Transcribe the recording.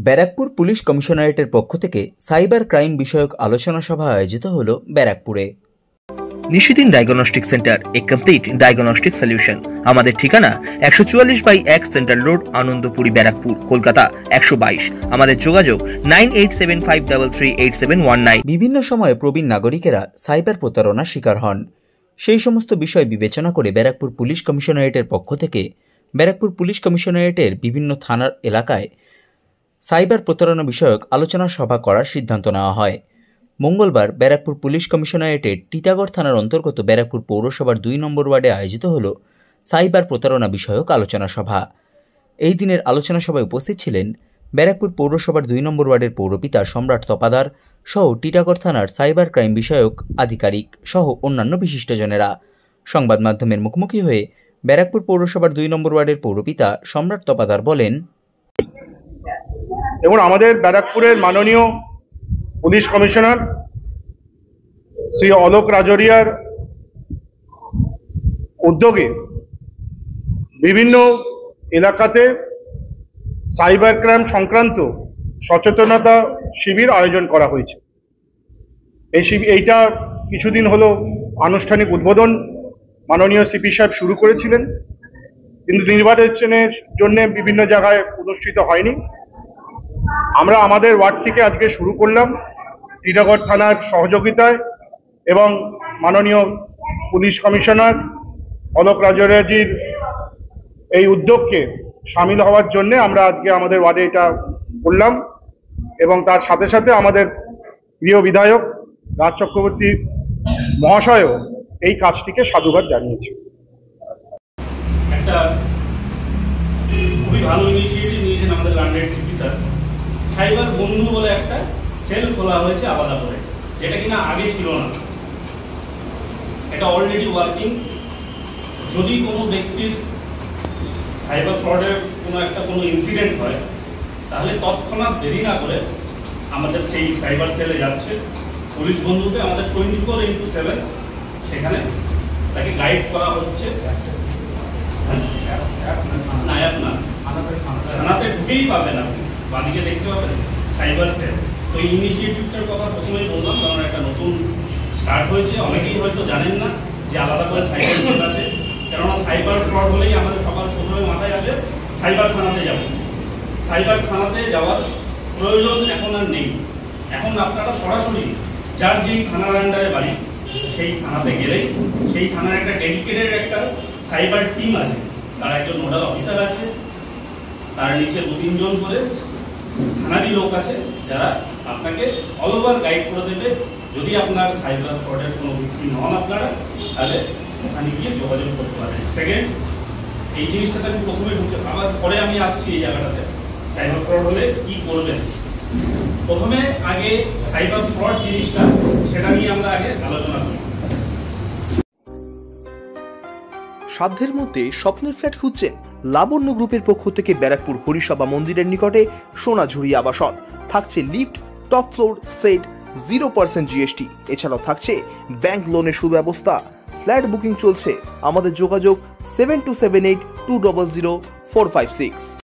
Barrackpore police কমিশনারেটের পক্ষ থেকে cyber crime বিষয়ক আলোচনা সভা আয়োজিত হলো ব্যারাকপুরে। নিশিদিন ডায়াগনস্টিক সেন্টার, এ কমপ্লিট ডায়াগনস্টিক সলিউশন। আমাদের ঠিকানা 144/1 সেন্ট্রাল রোড, আনন্দপুরি, ব্যারাকপুর, কলকাতা 122। আমাদের যোগাযোগ 9875338719। বিভিন্ন সময়ে প্রবীণ নাগরিকেরা সাইবার প্রতারণার শিকার হন। সেই সমস্ত বিষয় বিবেচনা করে ব্যারাকপুর পুলিশ কমিশনারেটের পক্ষ থেকে ব্যারাকপুর পুলিশ কমিশনারেটের বিভিন্ন থানার এলাকায় সাইবার প্রতারণা বিষয়ক আলোচনা সভা করার সিদ্ধান্ত নেওয়া হয়। মঙ্গলবার ব্যারাকপুর পুলিশ কমিশনারেটের টিটাগড় থানার অন্তর্গত ব্যারাকপুর পৌরসভার 2 নম্বর ওয়ার্ডে আয়োজিত হল সাইবার প্রতারণা বিষয়ক আলোচনা সভা। এই দিনের আলোচনা সভায় উপস্থিত ছিলেন ব্যারাকপুর পৌরসভার 2 নম্বর ওয়ার্ডের পৌরপিতা সম্রাট তপাদার সহ টিটাগড় থানার সাইবার ক্রাইম বিষয়ক আধিকারিক সহ অন্যান্য বিশিষ্টজনেরা। সংবাদ মাধ্যমের মুখোমুখি হয়ে ব্যারাকপুর পৌরসভার 2 নম্বর ওয়ার্ডের পৌরপিতা সম্রাট তপাদার বলেন, এবং আমাদের ব্যারাকপুরের মাননীয় পুলিশ কমিশনার শ্রী অলোক রাজরিয়ার উদ্যোগে বিভিন্ন এলাকাতে সাইবার ক্রাইম সংক্রান্ত সচেতনতা শিবির আয়োজন করা হয়েছে। এইটা কিছুদিন হলো আনুষ্ঠানিক উদ্বোধন মাননীয় সিপি সাহেব শুরু করেছিলেন, কিন্তু নির্বাচনের জন্য বিভিন্ন জায়গায় অনুষ্ঠিত হয়নি। আমরা আমাদের ওয়ার্ড থেকে আজকে শুরু করলাম টিটাগড় থানার সহযোগিতায় এবং মাননীয় পুলিশ কমিশনার অলোক রাজরিয়াজির এই উদ্যোগকে সামিল হওয়ার জন্য আমরা আজকে আমাদের ওয়ার্ডে এটা করলাম, এবং তার সাথে সাথে আমাদের প্রিয় বিধায়ক রাজ চক্রবর্তী মহাশয়ও এই কাজটিকে সাধুবাদ জানিয়েছে। একটা খুবই ভালো ইনিশিয়েটিভ নিয়েছেন আমাদের ল্যান্ডেড সিপি স্যার। সাইবার বন্ধু বলে একটা সেল খোলা হয়েছে আলাদা করে, যেটা কিনা আগে ছিল না। এটা অলরেডি ওয়ার্কিং। যদি কোনো ব্যক্তির সাইবার ফ্রডের কোনো ইনসিডেন্ট হয়, তাহলে তৎক্ষণাৎ দেরি না করে আমাদের সেই সাইবার সেলে যাচ্ছে। পুলিশ বন্ধুতে আমাদের 24/7 সেখানে তাকে গাইড করা হচ্ছে। না আপনার থানাতে ঢুকেই পাবেন, আপনি বাদিকে দেখতে পাবেন সাইবার সেল। তো এই ইনিশিয়েটিভটার কথা প্রথমেই বললাম, কারণ একটা নতুন স্টার্ট হয়েছে। অনেকেই হয়তো জানেন না যে আলাদা করে সাইবার সেল আছে, কেননা সাইবার ফ্রড হলেই আমাদের সকাল প্রথমে মাথায় আসে সাইবার থানাতে যাব। সাইবার থানাতে যাওয়ার প্রয়োজন এখন আর নেই। এখন আপনারা সরাসরি যার যেই থানার আন্ডারে বাড়ি, সেই থানাতে গেলেই সেই থানার একটা ডেডিকেটেড একটা সাইবার টিম আছে, তার একজন নোডাল অফিসার আছে, তার নিচে 2-3 জন করে থানারই লোক আছে, যারা আপনাকে অল ওভার গাইড করে দেবে। যদি আপনার সাইবার ফ্রডের কোনো ভিকটিম হন আপনারা, তাহলে ওখানে গিয়ে যোগাযোগ করতে পারেন। সেকেন্ড, এই জিনিসটাতে আমি প্রথমে আবার পরে আমি আসছি এই জায়গাটাতে সাইবার ফ্রড হলে কি করবেন। প্রথমে আগে সাইবার ফ্রড জিনিসটা, সেটা নিয়ে আমরা আগে আলোচনা করি। সাধ্যের মধ্যে স্বপ্নের ফ্ল্যাট খুঁজছেন? লাবণ্য গ্রুপের পক্ষ থেকে ব্যারাকপুর হরিসভা মন্দিরের নিকটে সোনাঝুরি আবাসন। থাকছে lift, top floor, set, 0% GST। এছাড়াও থাকছে ব্যাংক লোনের সুব্যবস্থা। ফ্ল্যাট বুকিং চলছে। আমাদের যোগাযোগ 7278200456।